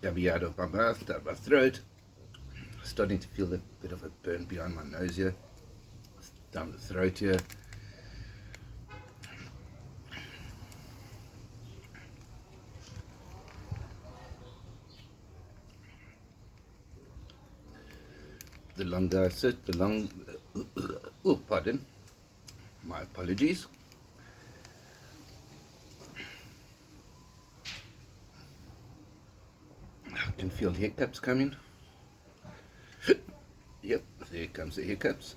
gummy out of my mouth, down my throat. Starting to feel a bit of a burn behind my nose here, down the throat here. The longer I sit, the long. Oh, pardon. My apologies. I can feel hiccups coming. Yep, there comes the hiccups.